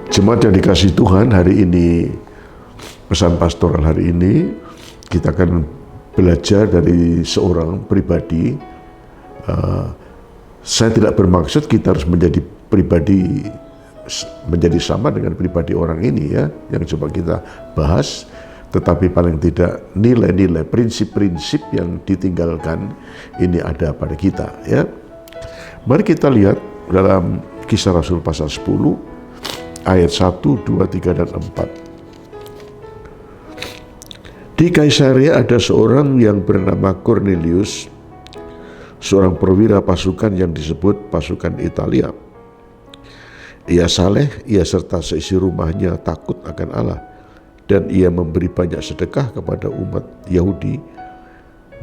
Jemaat yang dikasihi Tuhan, hari ini pesan pastoral hari ini kita akan belajar dari seorang pribadi. Saya tidak bermaksud kita harus menjadi sama dengan pribadi orang ini ya, yang coba kita bahas, tetapi paling tidak nilai-nilai, prinsip-prinsip yang ditinggalkan ini ada pada kita ya. Mari kita lihat dalam Kisah Rasul pasal 10 ayat 1, 2, 3, dan 4. Di Kaisarea ada seorang yang bernama Cornelius, seorang perwira pasukan yang disebut pasukan Italia. Ia saleh, ia serta seisi rumahnya takut akan Allah, dan ia memberi banyak sedekah kepada umat Yahudi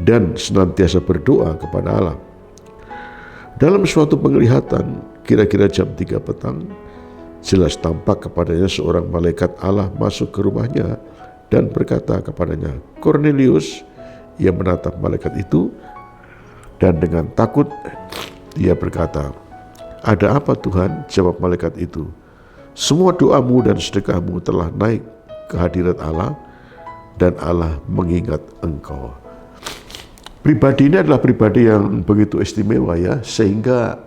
dan senantiasa berdoa kepada Allah. Dalam suatu penglihatan, kira-kira jam 3 petang, jelas tampak kepadanya seorang malaikat Allah masuk ke rumahnya dan berkata kepadanya, "Cornelius." Ia menatap malaikat itu dan dengan takut dia berkata, "Ada apa Tuhan?" Jawab malaikat itu, "Semua doamu dan sedekahmu telah naik ke hadirat Allah dan Allah mengingat engkau." Pribadi ini adalah pribadi yang begitu istimewa ya, sehingga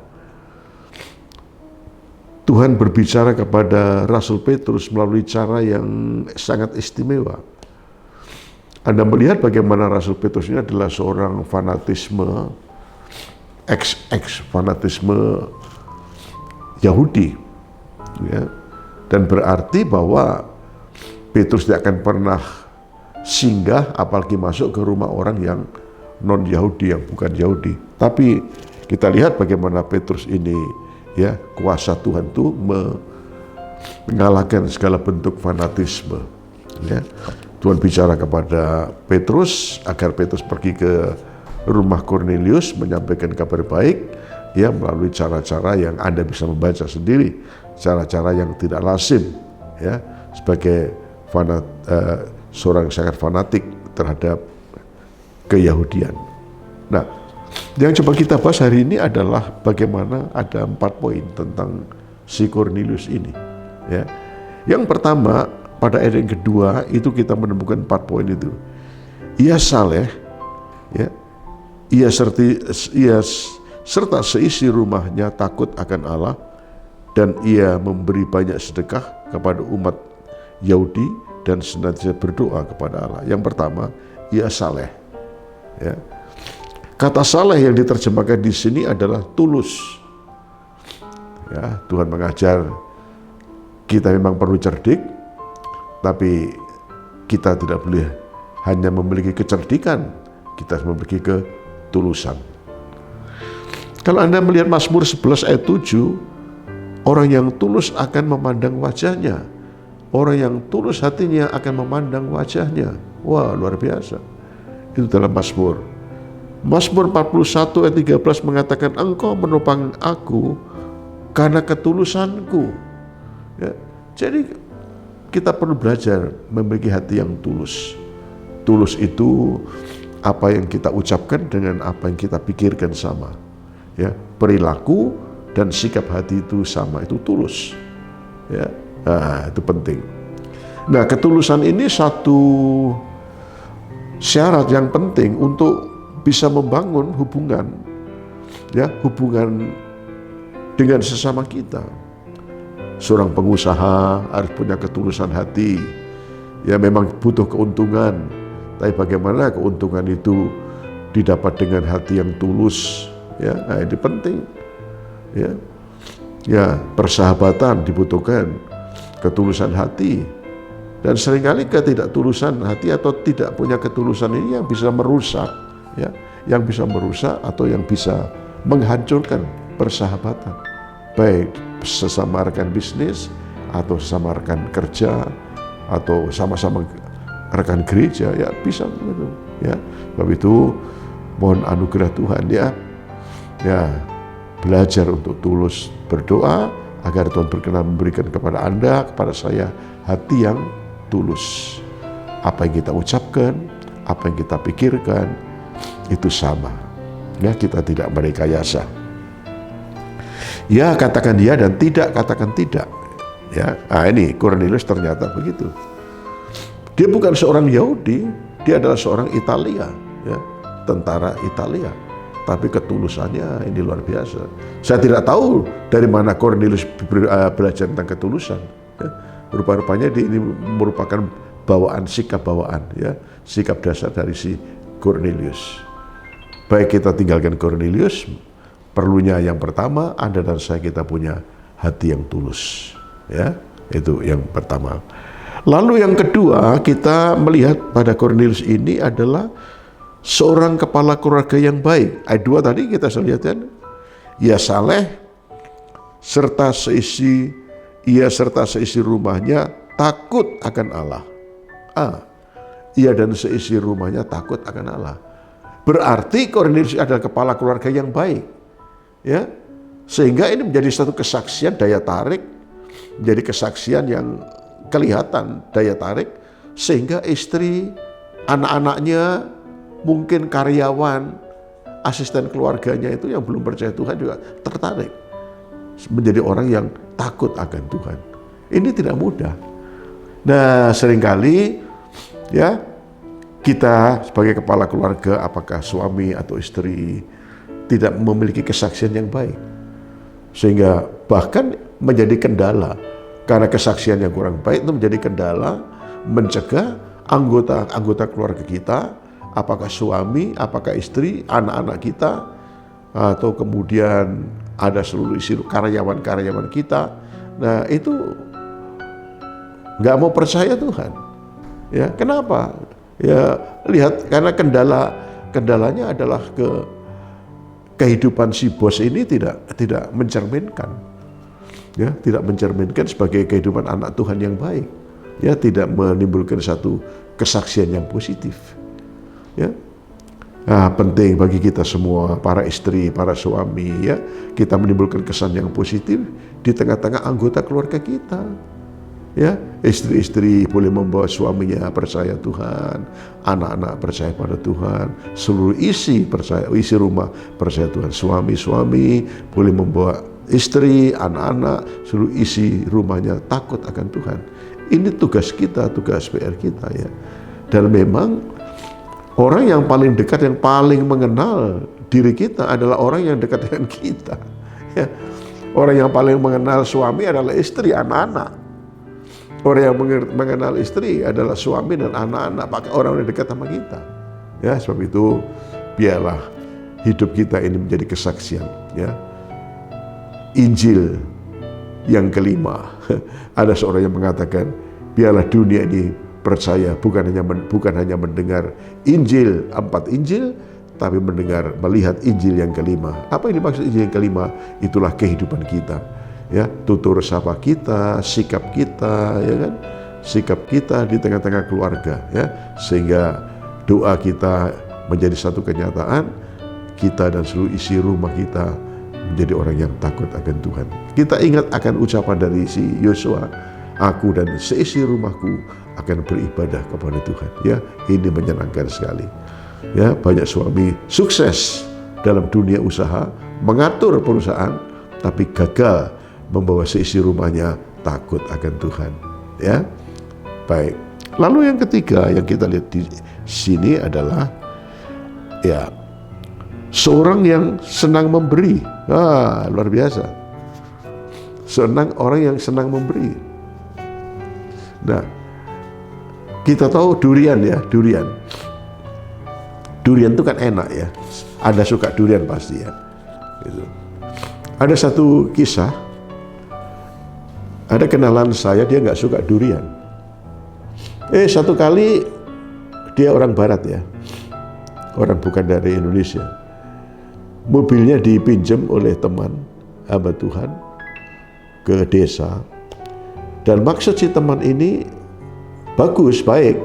Tuhan berbicara kepada Rasul Petrus melalui cara yang sangat istimewa. Anda melihat bagaimana Rasul Petrus ini adalah seorang fanatisme, fanatisme Yahudi, ya. Dan berarti bahwa Petrus tidak akan pernah singgah apalagi masuk ke rumah orang yang non-Yahudi, yang bukan Yahudi. Tapi kita lihat bagaimana Petrus ini ya, kuasa Tuhan itu mengalahkan segala bentuk fanatisme ya. Tuhan bicara kepada Petrus agar Petrus pergi ke rumah Cornelius menyampaikan kabar baik ya, melalui cara-cara yang Anda bisa membaca sendiri, cara-cara yang tidak lazim ya, sebagai seorang sangat fanatik terhadap keyahudian. Nah, yang coba kita bahas hari ini adalah bagaimana ada 4 poin tentang si Cornelius ini ya. Yang pertama, pada ayat yang kedua itu kita menemukan 4 poin itu. Ia saleh ya, ia serta seisi rumahnya takut akan Allah, dan ia memberi banyak sedekah kepada umat Yahudi dan senantiasa berdoa kepada Allah. Yang pertama, ia saleh ya. Kata saleh yang diterjemahkan di sini adalah tulus. Ya, Tuhan mengajar kita memang perlu cerdik, tapi kita tidak boleh hanya memiliki kecerdikan, kita harus memiliki ketulusan. Kalau Anda melihat Mazmur 11 ayat 7, orang yang tulus akan memandang wajahnya. Orang yang tulus hatinya akan memandang wajahnya. Wah, luar biasa. Itu dalam Mazmur. Mazmur 41 ayat 13 mengatakan, "Engkau menopang aku karena ketulusanku." Ya, jadi kita perlu belajar memiliki hati yang tulus. Tulus itu apa yang kita ucapkan dengan apa yang kita pikirkan sama. Ya, perilaku dan sikap hati itu sama, itu tulus. Ya, nah, itu penting. Nah, ketulusan ini satu syarat yang penting untuk bisa membangun hubungan, ya, hubungan dengan sesama kita. Seorang pengusaha harus punya ketulusan hati. Ya, memang butuh keuntungan, tapi bagaimana keuntungan itu didapat dengan hati yang tulus, ya, nah, ini penting. Ya, ya, persahabatan dibutuhkan ketulusan hati, dan seringkali ketidaktulusan hati atau tidak punya ketulusan ini yang bisa merusak. Ya, yang bisa merusak atau yang bisa menghancurkan persahabatan, baik sesama rekan bisnis atau sesama rekan kerja atau sama-sama rekan gereja, ya bisa begitu ya. Sebab itu mohon anugerah Tuhan ya, belajar untuk tulus berdoa agar Tuhan berkenan memberikan kepada Anda, kepada saya, hati yang tulus. Apa yang kita ucapkan, apa yang kita pikirkan itu sama ya, kita tidak merekayasa. Ya, katakan ya dan tidak, katakan tidak. Ya, ini Cornelius ternyata begitu. Dia bukan seorang Yahudi, dia adalah seorang Italia, ya, tentara Italia. Tapi ketulusannya ini luar biasa. Saya tidak tahu dari mana Cornelius belajar tentang ketulusan. Ya. Rupa-rupanya ini merupakan sikap bawaan, ya, sikap dasar dari si Cornelius. Baik kita tinggalkan Cornelius, perlunya yang pertama Anda dan saya kita punya hati yang tulus. Ya, itu yang pertama. Lalu yang kedua, kita melihat pada Cornelius ini adalah seorang kepala keluarga yang baik. Ayat 2 tadi kita lihat kan, ia saleh serta seisi rumahnya takut akan Allah. Ia dan seisi rumahnya takut akan Allah. Berarti Cornelius adalah kepala keluarga yang baik. Ya. Sehingga ini menjadi satu kesaksian daya tarik, menjadi kesaksian yang kelihatan daya tarik, sehingga istri, anak-anaknya, mungkin karyawan, asisten keluarganya itu yang belum percaya Tuhan juga tertarik menjadi orang yang takut akan Tuhan. Ini tidak mudah. Nah, seringkali ya kita sebagai kepala keluarga, apakah suami atau istri, tidak memiliki kesaksian yang baik, sehingga bahkan menjadi kendala. Karena kesaksian yang kurang baik itu menjadi kendala, mencegah anggota keluarga kita, apakah suami, apakah istri, anak-anak kita, atau kemudian ada seluruh isi karyawan-karyawan kita. Nah, itu nggak mau percaya Tuhan. Ya, kenapa? Ya, lihat, karena kendalanya adalah kehidupan si bos ini tidak mencerminkan. Ya, tidak mencerminkan sebagai kehidupan anak Tuhan yang baik. Ya, tidak menimbulkan satu kesaksian yang positif. Ya. Nah, penting bagi kita semua, para istri, para suami, ya, kita menimbulkan kesan yang positif di tengah-tengah anggota keluarga kita. Ya, istri-istri boleh membawa suaminya percaya Tuhan, anak-anak percaya pada Tuhan, seluruh isi rumah percaya Tuhan. Suami boleh membawa istri, anak-anak, seluruh isi rumahnya takut akan Tuhan. Ini tugas kita, tugas PR kita, ya. Dan memang orang yang paling dekat, yang paling mengenal diri kita adalah orang yang dekat dengan kita. Ya. Orang yang paling mengenal suami adalah istri, anak-anak. Orang yang mengenal istri adalah suami dan anak-anak, pakai orang yang dekat sama kita. Ya, sebab itu biarlah hidup kita ini menjadi kesaksian, ya. Injil yang kelima. Ada seorang yang mengatakan, biarlah dunia ini percaya bukan hanya mendengar Injil, 4 Injil, tapi melihat Injil yang kelima. Apa ini maksud Injil yang kelima? Itulah kehidupan kita. Ya, tutur sapa kita, sikap kita, ya kan? Sikap kita di tengah-tengah keluarga, ya. Sehingga doa kita menjadi satu kenyataan, kita dan seluruh isi rumah kita menjadi orang yang takut akan Tuhan. Kita ingat akan ucapan dari si Yosua, aku dan seisi rumahku akan beribadah kepada Tuhan. Ya, ini menyenangkan sekali. Ya, banyak suami sukses dalam dunia usaha, mengatur perusahaan, tapi gagal membawa seisi rumahnya takut akan Tuhan. Ya, baik. Lalu yang ketiga yang kita lihat di sini adalah, ya, seorang yang senang memberi. Luar biasa. Orang yang senang memberi. Nah, kita tahu durian, ya, durian. Durian itu kan enak, ya. Anda suka durian pasti, ya. Gitu. Ada satu kisah. Ada kenalan saya, dia nggak suka durian. Satu kali dia orang Barat, ya. Orang bukan dari Indonesia. Mobilnya dipinjam oleh teman hamba Tuhan ke desa, dan maksud si teman ini bagus, baik.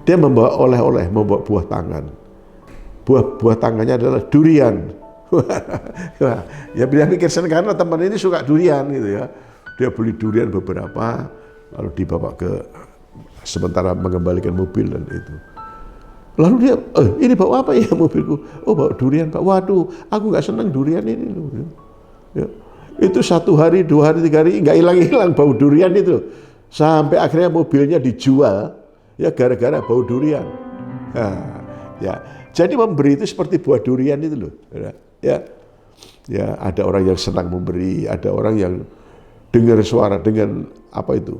Dia membawa oleh-oleh, membawa buah tangan. Buah tangannya adalah durian. Ya, dia pikir senang karena teman ini suka durian, gitu, ya. Dia beli durian beberapa, lalu dibawa sementara mengembalikan mobil dan itu. Lalu dia, ini bawa apa ya mobilku? Oh, bawa durian, Pak. Waduh, aku nggak senang durian ini loh. Ya. Itu 1 hari, 2 hari, 3 hari nggak hilang-hilang bau durian itu. Sampai akhirnya mobilnya dijual ya gara-gara bau durian. Nah, ya. Jadi memberi itu seperti buah durian itu loh. Ya. Ya, ada orang yang senang memberi, ada orang yang dengar suara dengan apa itu?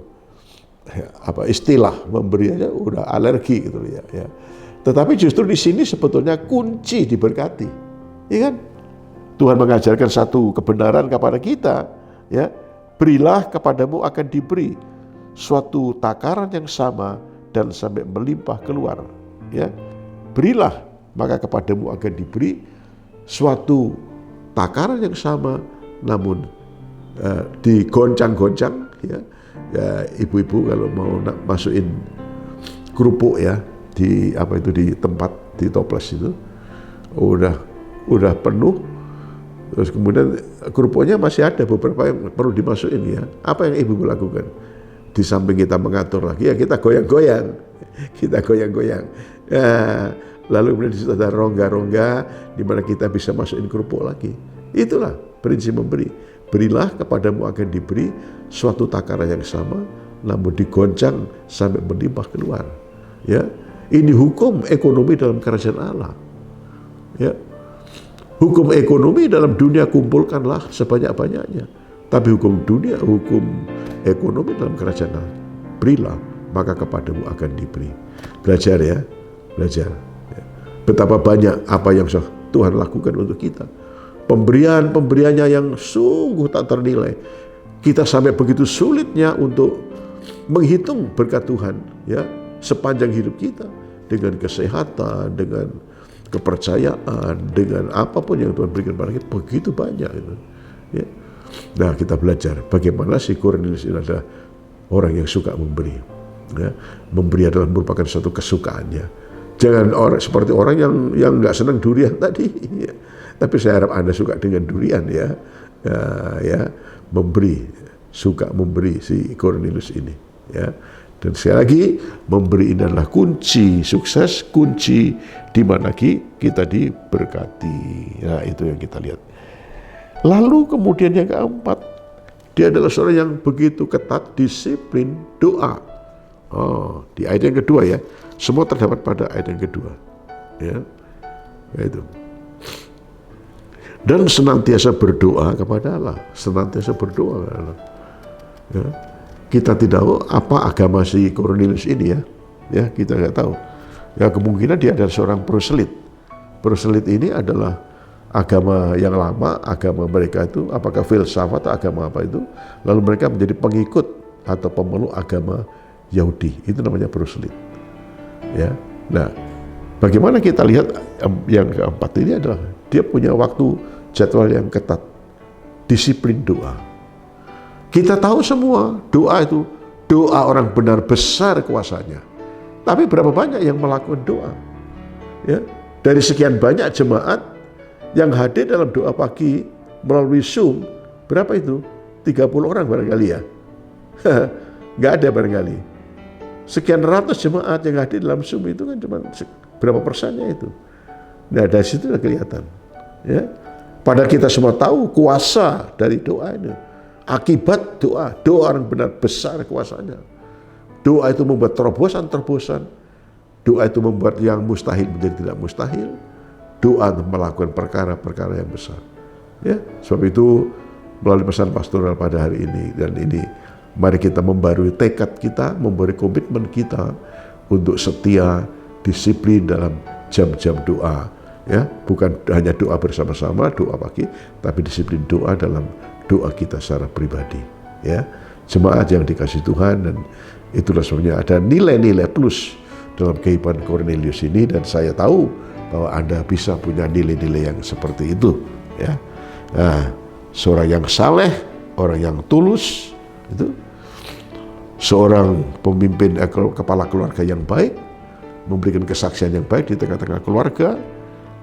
Apa istilah memberi aja udah alergi gitu ya. Ya. Tetapi justru di sini sebetulnya kunci diberkati. Ya kan? Tuhan mengajarkan satu kebenaran kepada kita, ya. Berilah kepadamu akan diberi suatu takaran yang sama dan sampai melimpah keluar, ya. Berilah maka kepadamu akan diberi suatu takaran yang sama namun digoncang-goncang, ya. Ya, ibu-ibu kalau mau masukin kerupuk ya di apa itu di tempat di toples itu udah penuh, terus kemudian kerupuknya masih ada beberapa yang perlu dimasukin ya. Apa yang ibu lakukan? Di samping kita mengatur lagi ya kita goyang-goyang, ya, lalu kemudian di situ ada rongga-rongga di mana kita bisa masukin kerupuk lagi. Itulah prinsip memberi. Berilah kepadamu akan diberi suatu takaran yang sama namun digoncang sampai melimpah keluar, ya. Ini hukum ekonomi dalam kerajaan Allah, ya. Hukum ekonomi dalam dunia kumpulkanlah sebanyak-banyaknya, tapi hukum ekonomi dalam kerajaan Allah, berilah maka kepadamu akan diberi. Belajar ya, belajar ya. Betapa banyak apa yang Tuhan lakukan untuk kita, pemberiannya yang sungguh tak ternilai. Kita sampai begitu sulitnya untuk menghitung berkat Tuhan ya sepanjang hidup kita, dengan kesehatan, dengan kepercayaan, dengan apapun yang Tuhan berikan pada kita, begitu banyak itu, ya. Nah, kita belajar bagaimana si Kornelius ini adalah orang yang suka memberi, ya. Memberi adalah merupakan suatu kesukaannya. Jangan seperti orang yang nggak senang durian tadi, ya. Tapi saya harap Anda suka dengan durian ya, ya. Memberi, suka memberi si Kornelius ini, ya. Dan sekali lagi, memberi ini adalah kunci sukses, kunci di mana kita diberkati. Nah, itu yang kita lihat. Lalu kemudian yang keempat, dia adalah seorang yang begitu ketat disiplin doa. Oh, di ayat yang kedua ya, semua terdapat pada ayat yang kedua, ya, itu. Dan senantiasa berdoa kepada Allah, senantiasa berdoa kepada Allah. Ya. Kita tidak tahu apa agama si Kornelius ini ya kita nggak tahu. Ya kemungkinan dia adalah seorang proselit. Proselit ini adalah agama yang lama, agama mereka itu apakah filsafat atau agama apa itu, lalu mereka menjadi pengikut atau pemeluk agama Yahudi. Itu namanya proselit. Ya. Nah, bagaimana kita lihat yang keempat ini adalah dia punya waktu jadwal yang ketat, disiplin doa. Kita tahu semua doa itu, doa orang benar besar kuasanya. Tapi berapa banyak yang melakukan doa? Ya, dari sekian banyak jemaat yang hadir dalam doa pagi melalui Zoom, berapa itu? 30 orang barangkali ya. Nggak ada barangkali. Sekian ratus jemaat yang hadir dalam Zoom itu kan cuma berapa persennya itu. Nah, dari situ sudah kelihatan. Ya. Padahal kita semua tahu kuasa dari doa ini. Akibat doa orang benar besar kuasanya. Doa itu membuat terobosan-terobosan. Doa itu membuat yang mustahil menjadi tidak mustahil. Doa untuk melakukan perkara-perkara yang besar. Ya, sebab itu melalui pesan pastoral pada hari ini dan ini, mari kita membarui tekad kita, membarui komitmen kita untuk setia, disiplin dalam jam-jam doa. Ya, bukan hanya doa bersama-sama, doa pagi, tapi disiplin doa dalam doa kita secara pribadi. Ya, jemaat yang dikasihi Tuhan, dan itulah sebenarnya ada nilai-nilai plus dalam kehidupan Kornelius ini, dan saya tahu bahwa Anda bisa punya nilai-nilai yang seperti itu. Ya, nah, seorang yang saleh, orang yang tulus, itu seorang pemimpin kepala keluarga yang baik, memberikan kesaksian yang baik di tengah-tengah keluarga.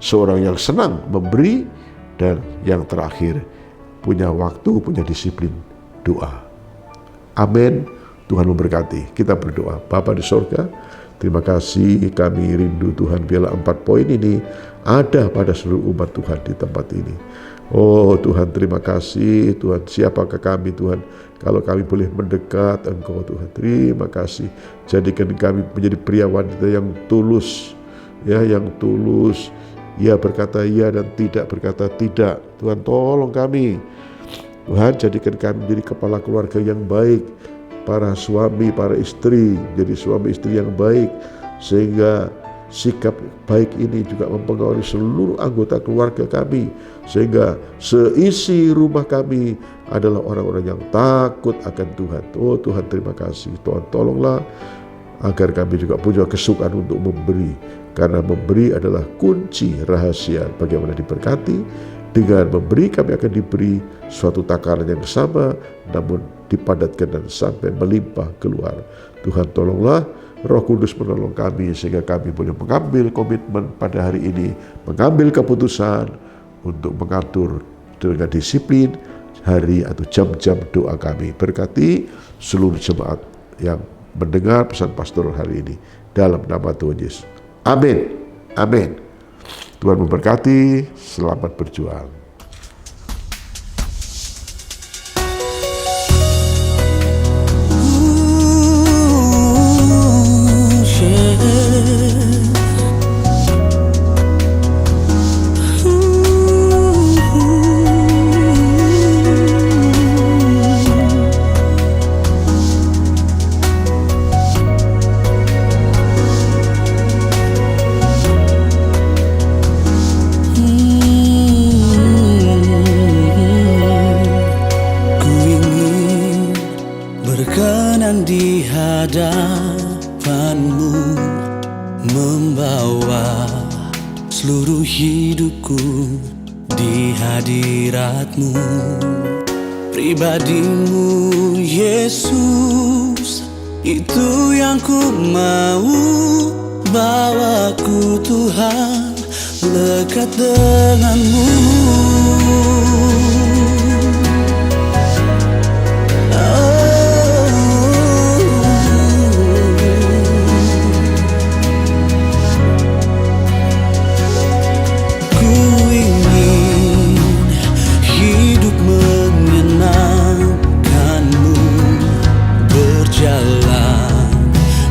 Seorang yang senang memberi, dan yang terakhir punya waktu, punya disiplin doa. Amin. Tuhan memberkati. Kita berdoa. Bapa di sorga, terima kasih, kami rindu Tuhan biarlah 4 poin ini ada pada seluruh umat Tuhan di tempat ini. Oh Tuhan, terima kasih Tuhan. Siapakah kami Tuhan kalau kami boleh mendekat Engkau Tuhan. Terima kasih. Jadikan kami menjadi pria wanita yang tulus, ya, yang tulus. Ya berkata ya dan tidak berkata tidak. Tuhan tolong kami. Tuhan jadikan kami menjadi kepala keluarga yang baik. Para suami, para istri, jadi suami istri yang baik. Sehingga sikap baik ini juga mempengaruhi seluruh anggota keluarga kami, sehingga seisi rumah kami adalah orang-orang yang takut akan Tuhan. Oh Tuhan, terima kasih. Tuhan tolonglah agar kami juga punya kesukaan untuk memberi, karena memberi adalah kunci rahasia bagaimana diberkati. Dengan memberi kami akan diberi suatu takaran yang sama, namun dipadatkan dan sampai melimpah keluar. Tuhan tolonglah, Roh Kudus menolong kami sehingga kami boleh mengambil komitmen pada hari ini, mengambil keputusan untuk mengatur dengan disiplin hari atau jam-jam doa kami. Berkati seluruh jemaat yang mendengar pesan pastor hari ini dalam nama Tuhan Yesus. Amin. Amin. Tuhan memberkati. Selamat berjuang. Berkenan di hadapanmu, membawa seluruh hidupku di hadiratmu. Pribadimu Yesus, itu yang ku mau. Bawaku Tuhan lekat denganmu.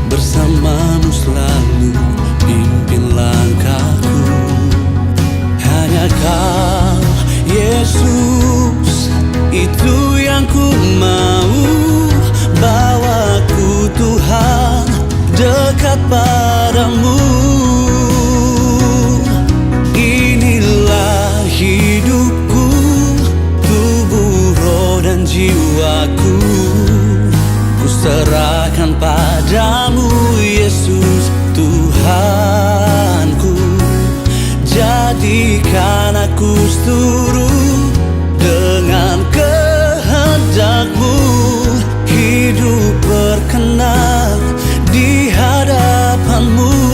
Bersamamu selalu, pimpin langkahku. Hanya Kau Yesus, itu yang ku mau. Bawaku Tuhan dekat padamu. Inilah hidupku, tubuh, roh dan jiwaku. Ku serahkan padamu Yesus Tuhanku. Jadikan aku seturut dengan kehendak-Mu. Hidup berkenan di hadapan-Mu.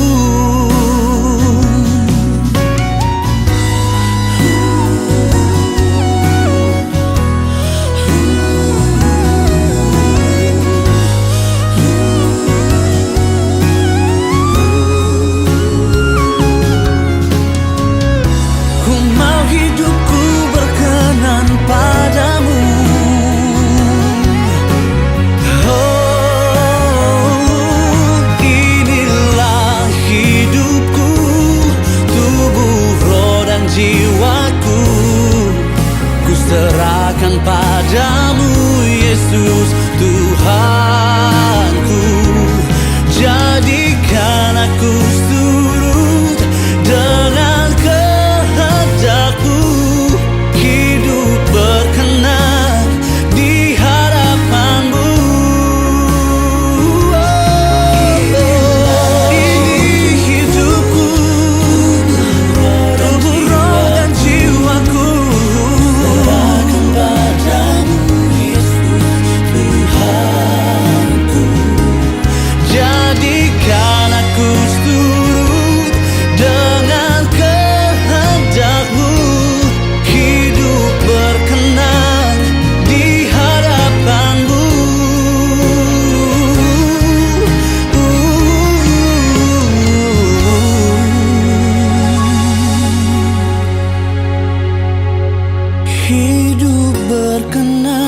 Jiwaku ku serahkan padamu Yesus Tuhanku. Jadikan aku seturut dengan kehendak-Mu. Hidup berkenan di hadapan-Mu. Jadikan aku seturut hidup berkenan